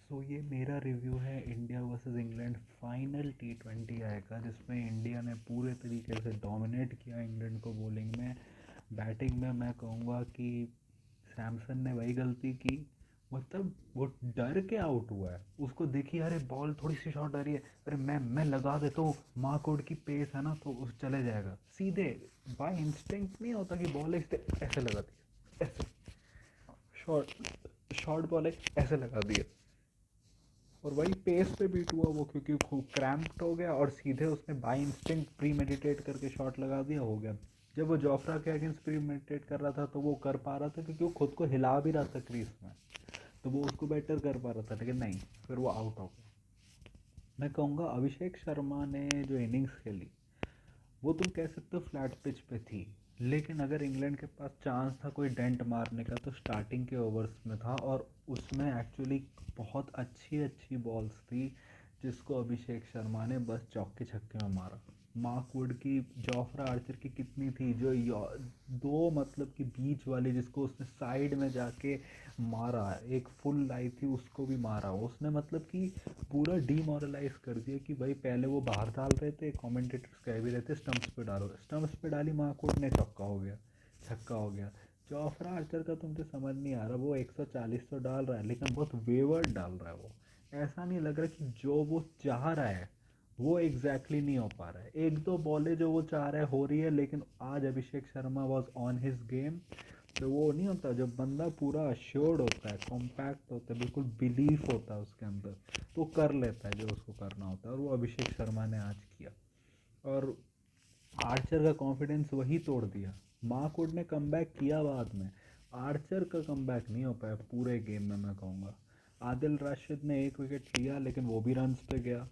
सो ये मेरा रिव्यू है India versus England final T20 आएगा, जिसमें इंडिया ने पूरे तरीके से डोमिनेट किया इंग्लैंड को बॉलिंग में। बैटिंग में मैं कहूँगा कि सैमसन ने वही गलती की। मतलब वो डर के आउट हुआ है, उसको देखिए अरे बॉल थोड़ी सी शॉर्ट आ रही है, अरे मैं लगा देता हूँ, मार्कआउट की पेस है ना तो उस चले जाएगा सीधे। बाय इंस्टिंक्ट नहीं होता कि बॉल ऐसे लगा दिया, ऐसे शॉर्ट शॉर्ट बॉल है ऐसे लगा दिया। और वही पेस पे बीट हुआ वो, क्योंकि खूब क्रैम्प्ड हो गया और सीधे उसने बाई इंस्टिंक्ट प्री मेडिटेट करके शॉट लगा दिया, हो गया। जब वो जोफ्रा के अगेंस्ट प्री मेडिटेट कर रहा था तो वो कर पा रहा था, क्योंकि वो खुद को हिला भी रहा था क्रीज में, तो वो उसको बेटर कर पा रहा था, लेकिन नहीं, फिर वो आउट हो गया। मैं कहूँगा अभिषेक शर्मा ने जो इनिंग्स खेली वो तुम कह सकते हो फ्लैट पिच पे थी, लेकिन अगर इंग्लैंड के पास चांस था कोई डेंट मारने का तो स्टार्टिंग के ओवर्स में था, और उसमें एक्चुअली बहुत अच्छी अच्छी बॉल्स थी जिसको अभिषेक शर्मा ने बस चौके छक्के में मारा। मार्क वुड की, जोफ्रा आर्चर की कितनी थी जो दो मतलब कि बीच वाली जिसको उसने साइड में जाके मारा, एक फुल आई थी उसको भी मारा उसने, मतलब कि पूरा डीमोरलाइज कर दिया कि भाई पहले वो बाहर डाल रहे थे, कमेंटेटर्स कह भी रहे थे स्टंप्स पे डालो, स्टंप्स पे डाली मार्कवुड ने, चौका हो गया, छक्का हो गया। जोफ्रा आर्चर का तुमसे समझ नहीं आ रहा, वो 140 तो डाल रहा है लेकिन बहुत वेवर्ड डाल रहा है वो, ऐसा नहीं लग रहा कि जो वो चाह रहा है वो एग्जैक्टली नहीं हो पा रहा है। एक दो बॉलें जो वो चाह रहा है हो रही है, लेकिन आज Abhishek Sharma was on his game. तो वो नहीं होता जब बंदा पूरा अश्योर्ड होता है, कॉम्पैक्ट होता है, बिल्कुल बिलीफ होता है उसके अंदर, तो कर लेता है जो उसको करना होता है, और वो अभिषेक शर्मा ने आज किया। और आर्चर का कॉन्फिडेंस वही तोड़ दिया। मार्कवुड ने कमबैक किया बाद में, आर्चर का कमबैक नहीं हो पाया पूरे गेम में। मैं कहूँगा आदिल राशिद ने एक विकेट लिया लेकिन वो भी रन्स पे गया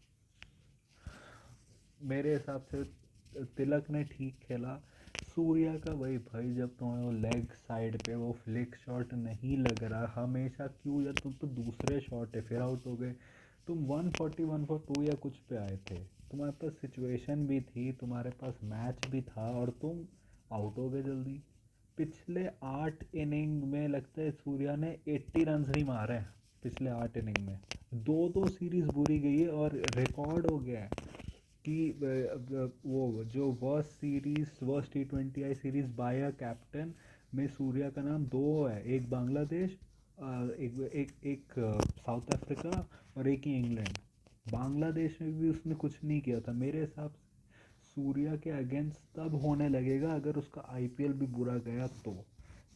मेरे हिसाब से। तिलक ने ठीक खेला। सूर्या का वही भाई, जब तुम्हें वो लेग साइड पे वो फ्लिक शॉट नहीं लग रहा हमेशा, क्यों यार, तुम तो दूसरे शॉट है फिर आउट हो गए। तुम 140 142 या कुछ पे आए थे, तुम्हारे पास सिचुएशन भी थी, तुम्हारे पास मैच भी था, और तुम आउट हो गए जल्दी। पिछले 8 इनिंग में लगता है सूर्या ने 80 रन नहीं मारे हैं पिछले 8 इनिंग में। दो दो सीरीज बुरी गई है और रिकॉर्ड हो गया है कि वो जो worst series, worst T20 I series by a captain में सूर्या का नाम दो है, एक बांग्लादेश, एक एक एक साउथ अफ्रीका, और एक ही इंग्लैंड। बांग्लादेश में भी उसने कुछ नहीं किया था मेरे हिसाब से। सूर्या के अगेंस्ट तब होने लगेगा अगर उसका आईपीएल भी बुरा गया तो।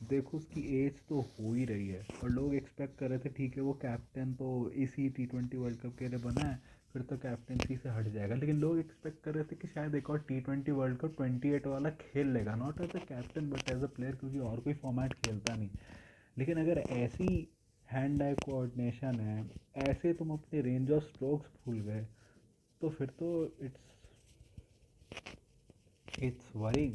देखो उसकी एज तो हो ही रही है, और लोग एक्सपेक्ट कर रहे थे ठीक है वो कैप्टन तो इसी T20 वर्ल्ड कप के लिए बना है, फिर तो कैप्टनसी से हट जाएगा, लेकिन लोग एक्सपेक्ट कर रहे थे कि शायद एक और T20 वर्ल्ड कप 28 वाला खेल लेगा, not as a captain but as a player, क्योंकि और कोई फॉर्मेट खेलता नहीं। लेकिन अगर ऐसी हैंड आई कोऑर्डिनेशन है, ऐसे तुम अपने रेंज ऑफ स्ट्रोक्स भूल गए, तो फिर तो इट्स वरिंग।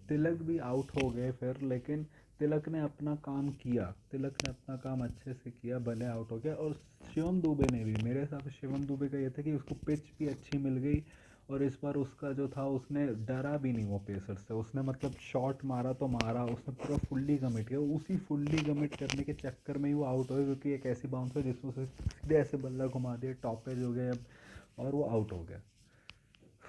तिलक भी आउट हो गए फिर, लेकिन तिलक ने अपना काम किया, तिलक ने अपना काम अच्छे से किया, भले आउट हो गया। और शिवम दुबे ने भी, मेरे हिसाब से शिवम दुबे का ये था कि उसको पिच भी अच्छी मिल गई, और इस बार उसका जो था उसने डरा भी नहीं वो पेसर से, उसने मतलब शॉट मारा तो मारा, उसने पूरा फुल्ली कमिट किया। उसी फुल्ली कमिट करने के चक्कर में ही वो आउट हो गया, क्योंकि एक ऐसी बाउंस है जिसमें उसे सीधे ऐसे बल्ला घुमा दिया, टॉपेज हो गया और वो आउट हो गया।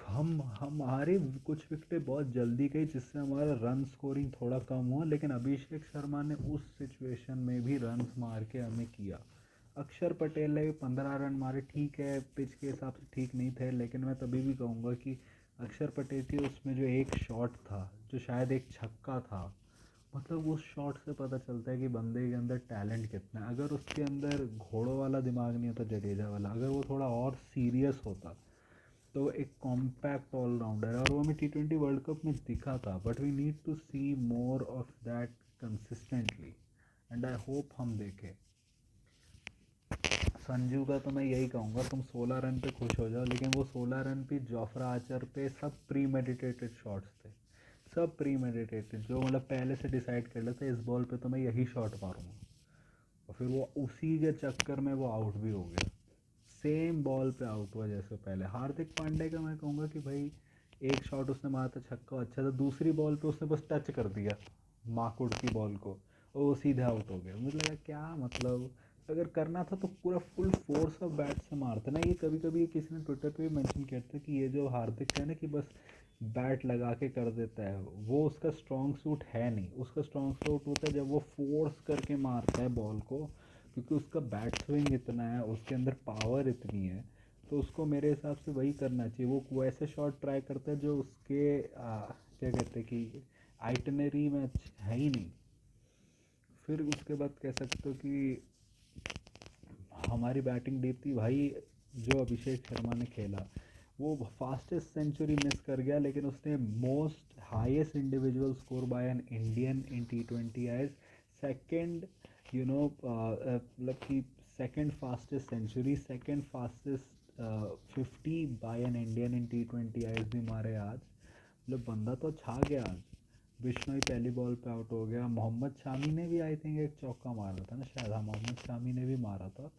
हम हमारी कुछ विकेटें बहुत जल्दी गई जिससे हमारा रन स्कोरिंग थोड़ा कम हुआ, लेकिन अभिषेक शर्मा ने उस सिचुएशन में भी रन्स मार के हमें किया। अक्षर पटेल ने भी 15 रन मारे, ठीक है पिच के हिसाब से ठीक नहीं थे, लेकिन मैं तभी भी कहूँगा कि अक्षर पटेल की उसमें जो एक शॉट था जो शायद एक छक्का था, मतलब उस शॉट से पता चलता है कि बंदे के अंदर टैलेंट कितना है। अगर उसके अंदर घोड़ों वाला दिमाग नहीं होता जडेजा वाला, अगर वो थोड़ा और सीरियस होता तो एक कॉम्पैक्ट ऑलराउंडर है, और वो हमें T20 वर्ल्ड कप में दिखा था, but we need to see more of that consistently, and I hope हम देखें। संजू का तो मैं यही कहूँगा, तुम 16 रन पे खुश हो जाओ, लेकिन वो 16 रन भी जोफ्रा आर्चर पे सब प्री मेडिटेटेड शॉट्स थे, सब प्री मेडिटेटेड, जो मतलब पहले से डिसाइड कर लेते इस बॉल पे तो मैं यही शॉट मारूंगा, और फिर वो उसी के चक्कर में वो आउट भी हो गया, सेम बॉल पे आउट हुआ जैसे पहले। हार्दिक पांडे का मैं कहूँगा कि भाई एक शॉट उसने मारा था छक्का अच्छा था, दूसरी बॉल पे उसने बस टच कर दिया मार्कवुड की बॉल को, और वो सीधे आउट हो गया। मुझे लगा क्या मतलब, अगर करना था तो पूरा फुल फोर्स ऑफ बैट से मारते ना। ये कभी कभी किसी ने ट्विटर पे भी मेंशन किया था कि ये जो हार्दिक है ना कि बस बैट लगा के कर देता है, वो उसका स्ट्रॉन्ग सूट है नहीं। उसका स्ट्रॉन्ग सूट होता है जब वो फोर्स करके मारता है बॉल को, क्योंकि उसका बैट स्विंग इतना है, उसके अंदर पावर इतनी है। तो उसको मेरे हिसाब से वही करना चाहिए। वो वैसे शॉट ट्राई करता है जो उसके क्या कहते हैं कि आइटनरी में है ही नहीं। फिर उसके बाद कह सकते हो कि हमारी बैटिंग डीप थी भाई। जो अभिषेक शर्मा ने खेला, वो फास्टेस्ट सेंचुरी मिस कर गया, लेकिन उसने most highest individual score by an Indian in T20 as second, you know मतलब कि second fastest century, second fastest 50 by an Indian in T20 as भी मारे आज। मतलब बंदा तो छा गया आज। बिश्नोई पहली बॉल पे आउट हो गया। मोहम्मद शामी ने भी आई थिंक एक चौका मारा था ना शायद, हाँ मोहम्मद शामी ने भी मारा था।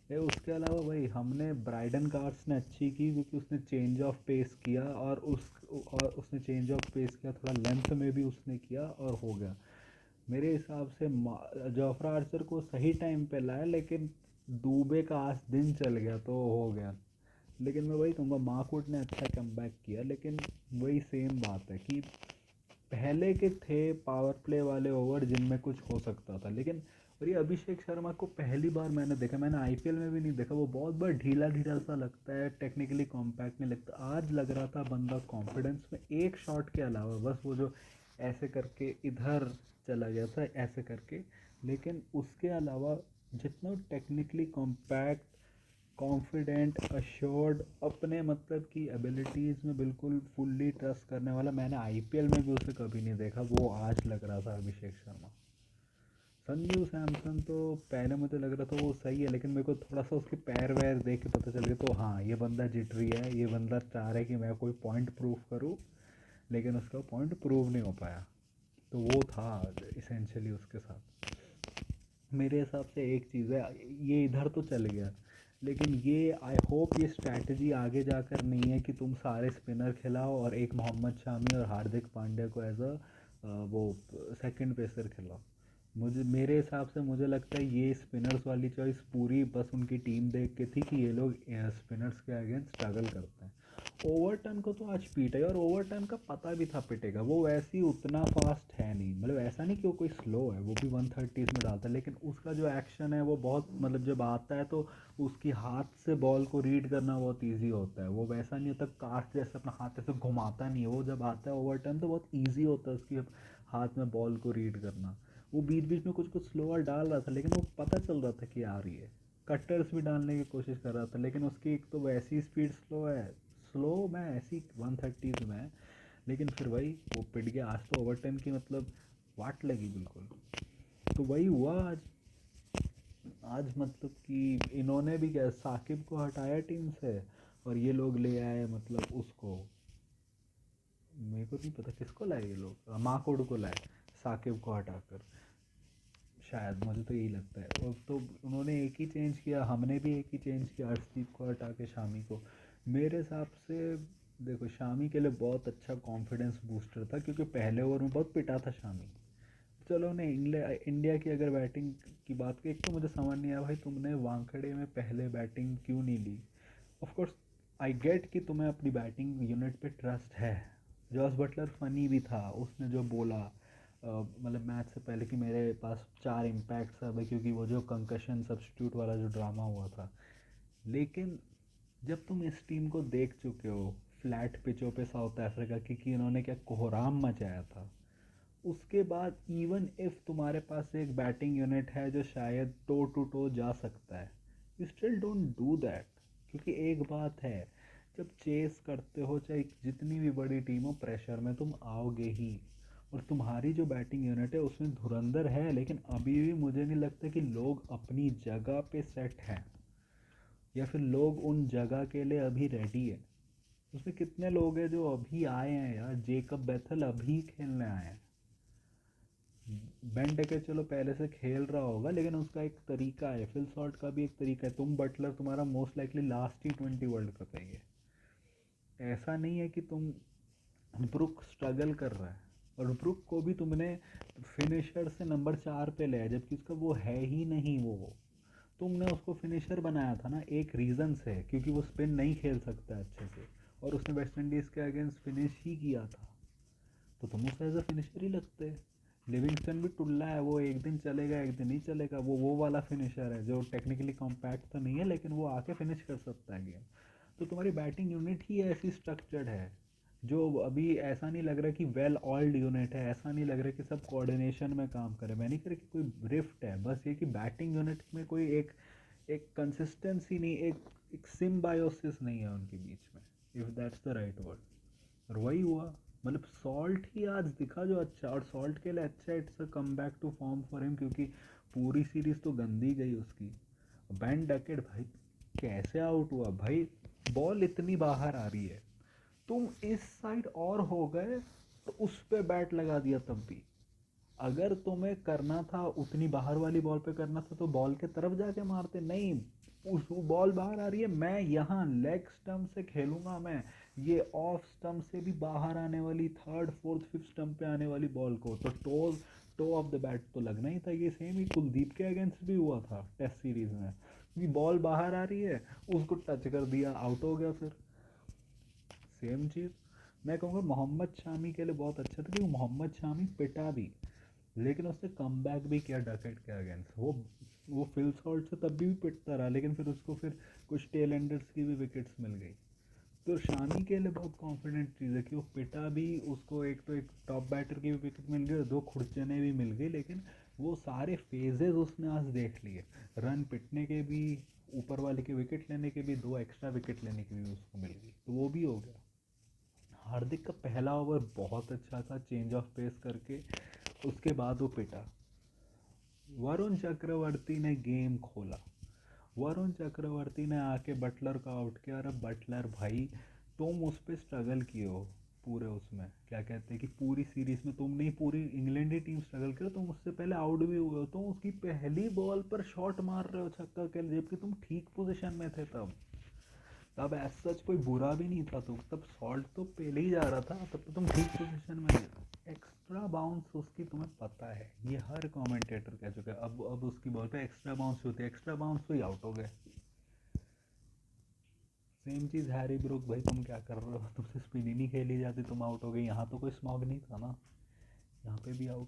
ये उसके अलावा भाई हमने ब्राइडन कार्ड्स ने अच्छी की, क्योंकि उसने चेंज ऑफ पेस किया और उसने चेंज ऑफ पेस किया, थोड़ा लेंथ में भी उसने किया और हो गया। मेरे हिसाब से जोफ्रा आर्चर को सही टाइम पे लाया, लेकिन दूबे का आज दिन चल गया तो हो गया। लेकिन मैं वही कहूँगा मार्कवुड ने अच्छा कमबैक किया, लेकिन वही सेम बात है कि पहले के थे पावर प्ले वाले ओवर जिनमें कुछ हो सकता था। लेकिन और ये अभिषेक शर्मा को पहली बार मैंने देखा, मैंने आईपीएल में भी नहीं देखा, वो बहुत बार ढीला ढीला सा लगता है, टेक्निकली कॉम्पैक्ट नहीं लगता। आज लग रहा था बंदा कॉन्फिडेंस में, एक शॉट के अलावा बस वो जो ऐसे करके इधर चला गया था ऐसे करके, लेकिन उसके अलावा जितना टेक्निकली कॉम्पैक्ट, कॉन्फिडेंट, अश्योर्ड, अपने मतलब की एबिलिटीज़ में बिल्कुल फुल्ली ट्रस्ट करने वाला, मैंने आईपीएल में भी उसे कभी नहीं देखा। वो आज लग रहा था अभिषेक शर्मा। संजू सैमसन तो पहले मुझे लग रहा था वो सही है, लेकिन मेरे को थोड़ा सा उसके पैर वैर देख के पता चल गया तो हाँ ये बंदा जिटरी है, ये बंदा चाह रहा है कि मैं कोई पॉइंट प्रूव करूँ, लेकिन उसका पॉइंट प्रूव नहीं हो पाया। तो वो था इसेंशियली उसके साथ। मेरे हिसाब से एक चीज़ है, ये इधर तो चल गया, लेकिन ये आई होप ये स्ट्रैटेजी आगे जाकर नहीं है कि तुम सारे स्पिनर खिलाओ और एक मोहम्मद शामी और हार्दिक पांड्या को एज अ वो सेकंड पेसर खिलाओ। मुझे मेरे हिसाब से मुझे लगता है ये स्पिनर्स वाली चॉइस पूरी बस उनकी टीम देख के थी कि ये लोग स्पिनर्स के अगेंस्ट स्ट्रगल करते हैं। ओवरटन को तो आज पीटा ही, और ओवरटन का पता भी था पिटेगा। वो वैसे ही उतना फास्ट है नहीं, मतलब ऐसा नहीं कि वो कोई स्लो है, वो भी 130s में डालता है, लेकिन उसका जो एक्शन है वो बहुत मतलब जब आता है तो उसकी हाथ से बॉल को रीड करना बहुत ईजी होता है। वो वैसा नहीं होता कास्ट जैसे अपना हाथ ऐसे घुमाता नहीं है, वो जब आता है ओवरटन तो बहुत ईजी होता है उसकी हाथ में बॉल को रीड करना। वो बीच बीच में कुछ कुछ स्लोअर डाल रहा था, लेकिन वो पता चल रहा था कि आ रही है। कटर्स भी डालने की कोशिश कर रहा था, लेकिन उसकी एक तो वैसी स्पीड स्लो है, स्लो में ऐसी 130s में है, लेकिन फिर वही वो पिट गया आज। तो ओवरटन की मतलब वाट लगी बिल्कुल। तो वही हुआ आज। आज मतलब कि इन्होंने भी क्या साकिब को हटाया टीम से, और ये लोग ले आए मतलब उसको, मेरे को नहीं पता किसको लाए ये लोग, माकोड को लाए साकिब को हटाकर। शायद मुझे तो यही लगता है। और तो उन्होंने एक ही चेंज किया, हमने भी एक ही चेंज किया, अर्शदीप को हटा के शामी को। मेरे हिसाब से देखो शामी के लिए बहुत अच्छा कॉन्फिडेंस बूस्टर था, क्योंकि पहले ओवर में बहुत पिटा था शामी। चलो नहीं, इंडिया की अगर बैटिंग की बात की, एक तो मुझे समझ नहीं आया भाई तुमने वानखेड़े में पहले बैटिंग क्यों नहीं ली। ऑफ कोर्स आई गेट कि तुम्हें अपनी बैटिंग यूनिट पे ट्रस्ट है। जॉस बटलर फनी भी था, उसने जो बोला मतलब मैच से पहले कि मेरे पास 4 इम्पैक्ट्स अब है, क्योंकि वो जो कंकशन सब्स्टिट्यूट वाला जो ड्रामा हुआ था। लेकिन जब तुम इस टीम को देख चुके हो फ्लैट पिचों पे साउथ अफ्रीका की, कि इन्होंने क्या कोहराम मचाया था, उसके बाद इवन इफ तुम्हारे पास एक बैटिंग यूनिट है जो शायद टो टू टो जा सकता है, you still don't do that. क्योंकि एक बात है, जब चेस करते हो चाहे जितनी भी बड़ी टीम हो, प्रेशर में तुम आओगे ही। और तुम्हारी जो बैटिंग यूनिट है उसमें धुरंधर है, लेकिन अभी भी मुझे नहीं लगता कि लोग अपनी जगह पे सेट हैं, या फिर लोग उन जगह के लिए अभी रेडी है। उसमें कितने लोग हैं जो अभी आए हैं यार, जेकब बेथल अभी खेलने आए हैं। बेन टेके चलो पहले से खेल रहा होगा, लेकिन उसका एक तरीका है, फिल शॉट का भी एक तरीका है। तुम बटलर तुम्हारा most likely last T20 world cup है ये। ऐसा नहीं है कि तुम, ब्रुक स्ट्रगल कर रहा है, और ब्रुक को भी तुमने फिनिशर से नंबर 4 पे ले आया, जबकि उसका वो है ही नहीं वो। तुमने उसको फिनिशर बनाया था ना एक रीज़न से, क्योंकि वो स्पिन नहीं खेल सकता अच्छे से, और उसने वेस्ट इंडीज़ के अगेंस्ट फिनिश ही किया था, तो तुम उसे एज अ फिनिशर ही लगते। लिविंगस्टन भी टुल्ला है, वो एक दिन चलेगा एक दिन ही चलेगा, वो वाला फिनिशर है जो टेक्निकली कॉम्पैक्ट तो नहीं है लेकिन वो आके फिनिश कर सकता है गेम। तो तुम्हारी बैटिंग यूनिट ही ऐसी स्ट्रक्चर्ड है, जो अभी ऐसा नहीं लग रहा कि वेल ऑयल्ड यूनिट है, ऐसा नहीं लग रहा कि सब कोऑर्डिनेशन में काम करे, मैं नहीं कह रहा कि कोई रिफ्ट है, बस ये कि बैटिंग यूनिट में कोई एक एक कंसिस्टेंसी नहीं, एक सिम्बायोसिस नहीं है उनके बीच में, if that's the right word. और वही हुआ, मतलब सॉल्ट ही आज दिखा जो अच्छा, और सॉल्ट के लिए अच्छा, it's a come back to form for him, क्योंकि पूरी सीरीज तो गंदी गई उसकी। बैन डकेट भाई कैसे आउट हुआ भाई, बॉल इतनी बाहर आ रही है, तुम इस साइड और हो गए तो उस पे बैट लगा दिया तब भी। अगर तुम्हें करना था उतनी बाहर वाली बॉल पे करना था तो बॉल के तरफ जाके मारते, नहीं, उस बॉल बाहर आ रही है, मैं यहाँ लेग स्टम्प से खेलूंगा, मैं ये ऑफ स्टम्प से भी बाहर आने वाली थर्ड फोर्थ फिफ्थ स्टम्प पे आने वाली बॉल को तो टो ऑफ द बैट तो लगना ही था। ये सेम ही कुलदीप के अगेंस्ट भी हुआ था टेस्ट सीरीज में, कि बॉल बाहर आ रही है, उसको टच कर दिया, आउट हो गया। फिर सेम चीज़ मैं कहूँगा मोहम्मद शामी के लिए बहुत अच्छा था, क्योंकि मोहम्मद शामी पिटा भी, लेकिन उसने कम बैक भी किया डकेट के अगेंस्ट। वो फिल सॉल्ट से तब भी पिटता रहा, लेकिन फिर उसको फिर कुछ टेल एंडर्स की भी विकेट्स मिल गई। तो शामी के लिए बहुत कॉन्फिडेंट चीज़ है कि वो पिटा भी, उसको एक तो एक टॉप बैटर की भी विकेट मिल गई और दो खुरचने भी मिल गई, लेकिन वो सारे फेजेस उसने आज देख लिए, रन पिटने के भी, ऊपर वाले के विकेट लेने के भी, दो एक्स्ट्रा विकेट लेने की भी उसको मिल गई, तो वो भी हो गया। हार्दिक का पहला ओवर बहुत अच्छा था चेंज ऑफ पेस करके, उसके बाद वो पिटा। वरुण चक्रवर्ती ने गेम खोला, वरुण चक्रवर्ती ने आके बटलर का आउट किया। अरे बटलर भाई, तुम उस पर स्ट्रगल किए हो पूरे, उसमें क्या कहते हैं कि पूरी सीरीज में तुम नहीं, पूरी इंग्लैंड की टीम स्ट्रगल करे, तुम उससे पहले आउट भी हुए हो, तुम उसकी पहली बॉल पर शॉट मार रहे हो छक्का के लिए, जबकि तुम ठीक पोजीशन में थे तब। तब एज सच कोई बुरा भी नहीं था, तुम तब सॉल्ट तो पहले ही जा रहा था, तब तो तुम ठीक पोजीशन में थे। एक्स्ट्रा बाउंस उसकी तुम्हें पता है, ये हर कमेंटेटर कह चुके हैं, अब उसकी बॉल पे एक्स्ट्रा बाउंस होती है, एक्स्ट्रा बाउंस हुई आउट हो गए। सेम चीज़ हैरी ब्रूक, भाई तुम क्या कर रहे हो, तुमसे स्पिन ही नहीं खेली जाती, तुम आउट हो गए, यहाँ तो कोई स्मॉग नहीं था ना, यहाँ पे भी आउट।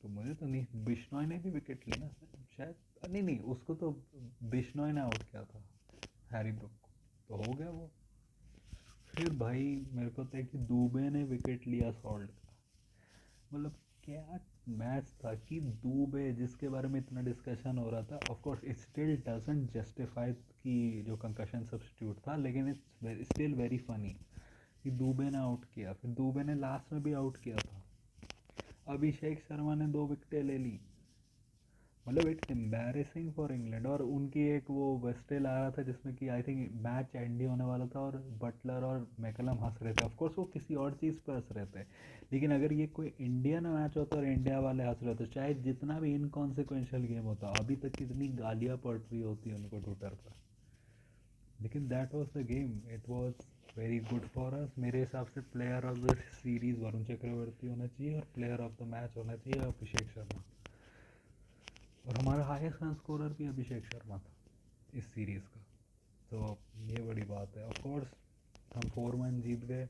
तो मुझे तो नहीं, बिश्नॉय ने भी विकेट ली ना शायद, नहीं नहीं, उसको तो बिश्नॉय ने आउट किया था हैरी ब्रूक को, तो हो गया वो। फिर भाई मेरे को था कि दुबे ने विकेट लिया सॉल्ट का, मतलब क्या मैच था कि दुबे जिसके बारे में इतना डिस्कशन हो रहा था, of course it still doesn't justify कि जो कंकशन सब्स्टिट्यूट था, लेकिन इट्स स्टिल वेरी फनी कि दुबे ने आउट किया, फिर दुबे ने लास्ट में भी आउट किया था, अभिषेक शर्मा ने दो विकेटें ले ली, मतलब इट्स एम्बैरेसिंग फॉर इंग्लैंड। और उनकी एक वो वेस्टेल आ रहा था जिसमें कि I think match and he होने वाला था, और बटलर और मैकलम हंस रहे थे, ऑफकोर्स वो किसी और चीज़ पर हंस रहे थे, लेकिन अगर ये कोई इंडियन मैच होता और इंडिया वाले हंस रहे होते, चाहे जितना भी इनकॉन्सिक्वेंशियल गेम होता, अभी तक कितनी गालियाँ पड़ रही होती उनको ट्विटर पर, लेकिन that was the game, it was very good for us. मेरे हिसाब से player of the series Varun Chakravarthy होना चाहिए, और प्लेयर ऑफ द मैच होना चाहिए अभिषेक शर्मा, और हमारा हाईएस्ट रन स्कोरर भी अभिषेक शर्मा था इस सीरीज़ का, तो ये बड़ी बात है। ऑफ कोर्स हम 4-1 जीत गए।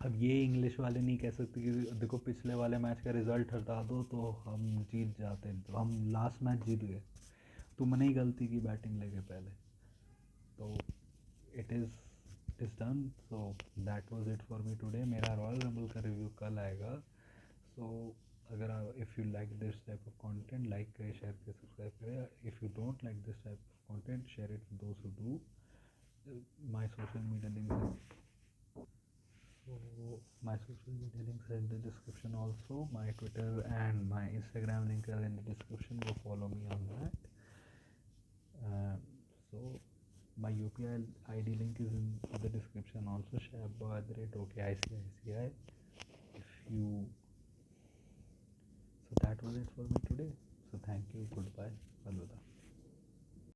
अब ये इंग्लिश वाले नहीं कह सकते कि देखो पिछले वाले मैच का रिजल्ट हटा दो तो हम जीत जाते, तो हम लास्ट मैच जीत गए, तुमने ही गलती की बैटिंग लेके पहले, तो it is done. So that was it for me today. मेरा रॉयल रंबल का रिव्यू कल आएगा, सो अगर if you like this type of content, like करें, शेयर करें, सब्सक्राइब करें। If you don't like this type of content, share it with दोस्त who do. My social media links, so my social media links are in the description also. My Twitter and my Instagram link are in the description. Go follow me on that. So my UPI ID link is in the description also. Shabba@okicici. If you, so that was it for me today. So thank you. Goodbye. Alvida.